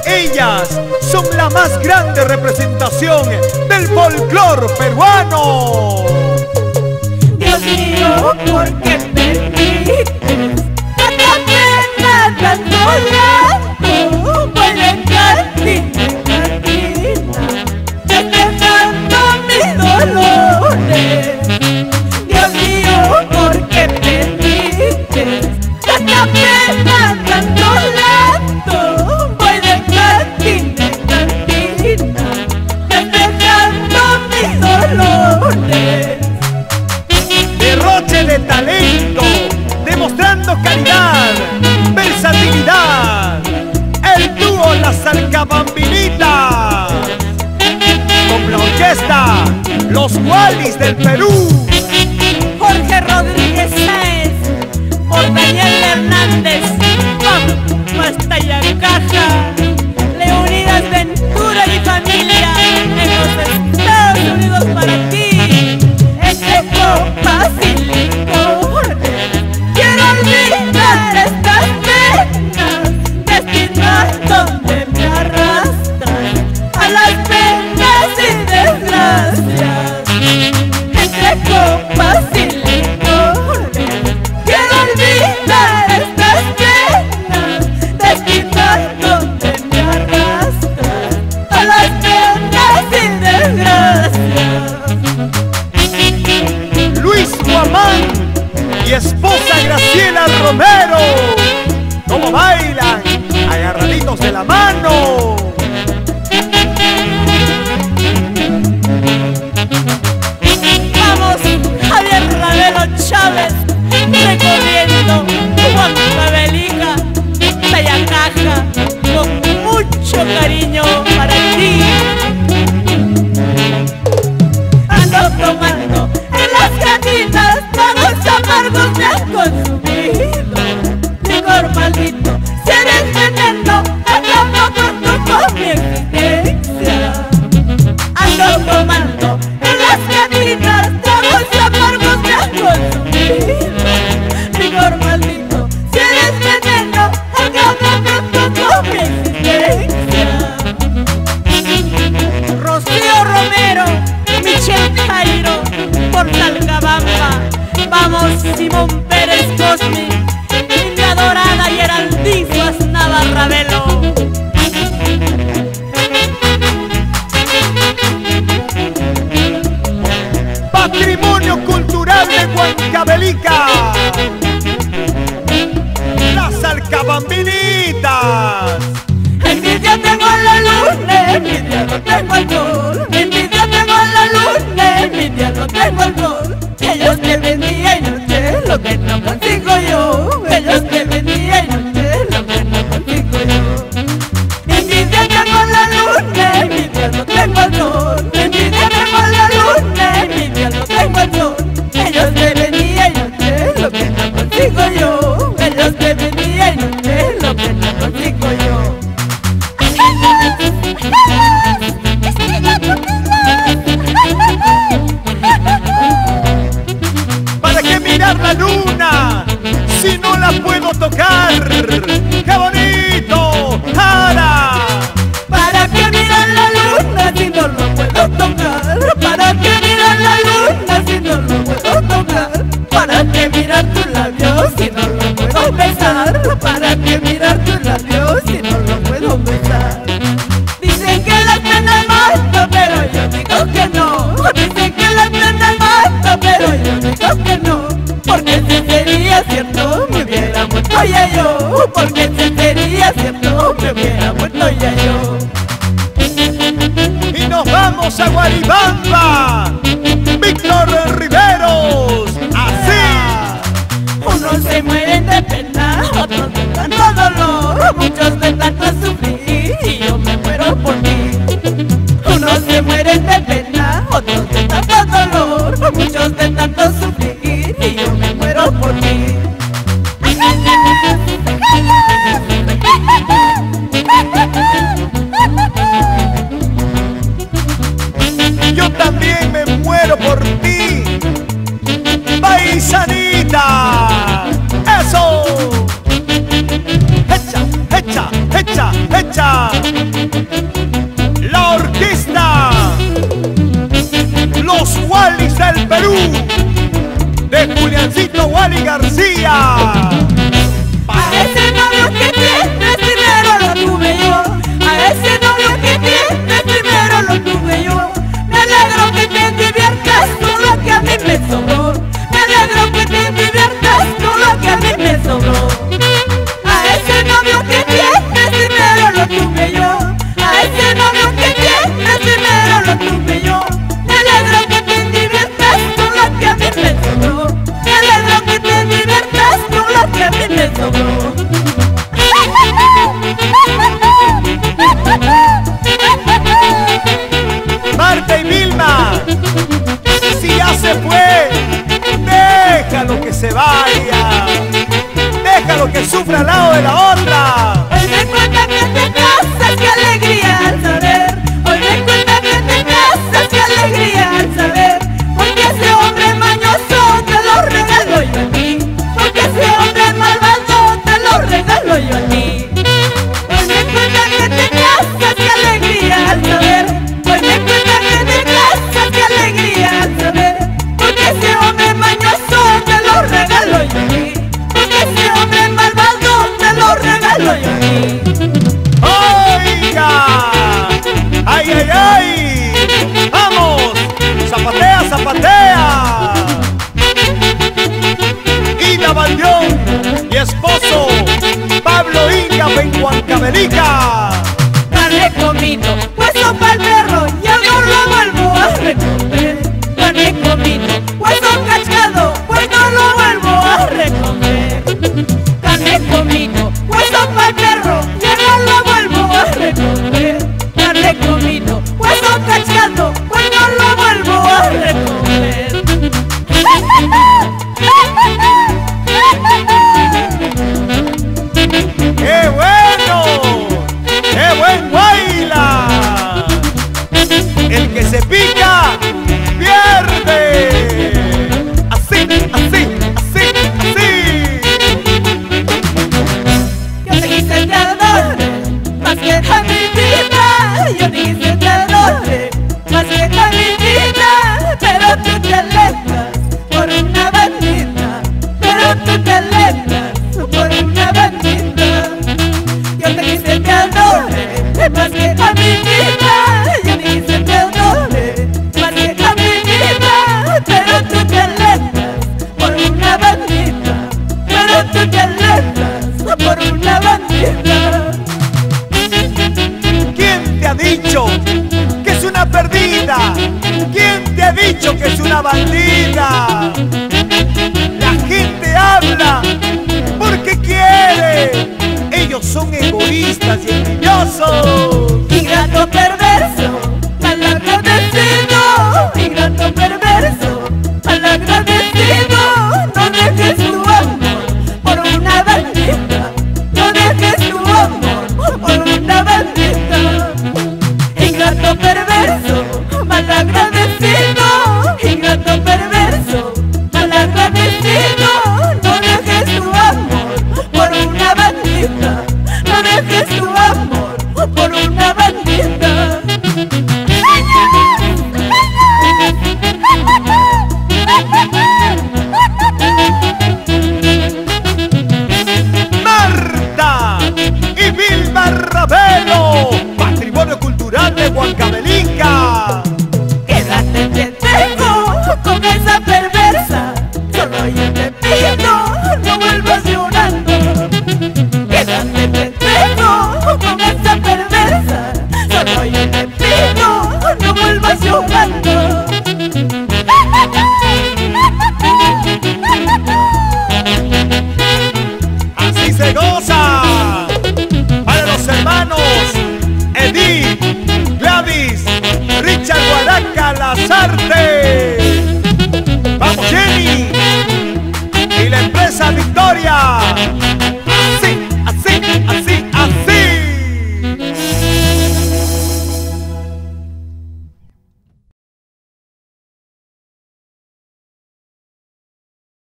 Ellas son la más grande representación del folclore peruano. Dios mío, ¿por qué permites tanta pena, tanto llanto? Voy de cantina en cantina, despejando mis dolores. Dios mío, ¿por qué permites tanta pena, tanto llanto? Voy de cantina en cantina, despejando mis dolores. Derroche de talento, demostrando calidad, versatilidad. El dúo Las Alcabambinitas, con la orquesta Los Wallis del Perú. Jorge Rodríguez Sáez, por Daniel Hernández, vamos hasta Yacaja. Leonidas Ventura y familia en los Estados Unidos para ti. Entre copas y licores quiero olvidar estas penas, destinos donde me arrastran a las penas y desgracias. Entre copas y licores quiero olvidar estas penas, destinos donde me arrastran a las penas y desgracias. Luis Guamán y esposa Graciela Romero, como bailan agarraditos de la mano. Vamos, Javier Ravelo Chávez, recorriendo Juan Cabelica, Sayacaja, con mucho cariño para ti. Ando tomando en las cantinas, tragos amargos me han consumido. Licor maldito, si eres veneno, acabo con mi existencia. Ando tomando en las cantinas, tragos amargos me han consumido. Licor maldito, si eres veneno, acabo con mi existencia. Rocío Romero, Michelle Cairo, por Talcabamba. Vamos, Simón Pérez Cosmi, mi adorada Geraldifas Navarravelo. Patrimonio cultural de Huancavelica, Las Alcabambinitas. Envidia tengo a la luna, envidia no tengo al sol. Envidia tengo a la luna, envidia no tengo al sol. Ellos que ven día y noche lo que no consigo yo. Ellos que ven día y noche lo que no consigo yo. Envidia tengo a la luna, envidia no tengo al sol. Envidia tengo a la luna, envidia no tengo al sol. Ellos que ven día y noche lo que no consigo yo. Ellos que ven día y noche lo que no consigo yo. ¿Para qué mirar la luna si no la puedo tocar? ¡Qué bonito! ¡Ara! ¿Para qué mirar la luna si no lo puedo tocar? ¿Para qué mirar la luna si no lo puedo tocar? ¿Para qué mirar tus labios si no lo puedo besar? ¿Para qué mirar tus labios si no lo puedo besar? Dicen que las penas matan, pero yo digo que no. Dicen que las penas matan, pero yo digo que no. Porque si sería cierto, me hubiera muerto ya yo. Porque si sería cierto, me hubiera muerto ya yo. Y nos vamos a Guaribamba, Víctor Riveros, así. Unos se mueren de pena, otros de tanto dolor, muchos de tanto sufrir y yo me muero por ti. Unos se mueren de pena, otros de tanto dolor, muchos de tanto sufrir y yo me muero por ti. Yo también me muero por ti, paisanita. ¡Eso! ¡Echa, echa! esposo, Pablo Inga en Huancavelica. Carne comito, hueso pa'l perro, ya no lo vuelvo a recoger. Carne comito, hueso cascado, pues no lo vuelvo a recoger. Carne comito, hueso pa'l perro, ya no lo vuelvo a recoger. Carne comito, hueso cascado, pues no lo vuelvo a recoger. ¡Qué bueno! ¡Qué buen baila! El que se pica, pierde. Así, así, así, así. Yo te quise, te adoré, más que a mi vida. Yo te quise, te adoré, más que a mi vida. Pero tú te alejas por una bandita. Pero tú te alejas por una bandita. Yo te quise, te adoré, más que a mi vida. Yo te quise, te adoré, más que a mi vida. Pero tú te alejas por una bandita. Pero tú te alejas por una bandita. ¿Quién te ha dicho que es una perdida? ¿Quién te ha dicho que es una bandida? La gente habla porque quiere. Ellos son egoístas y envidiosos.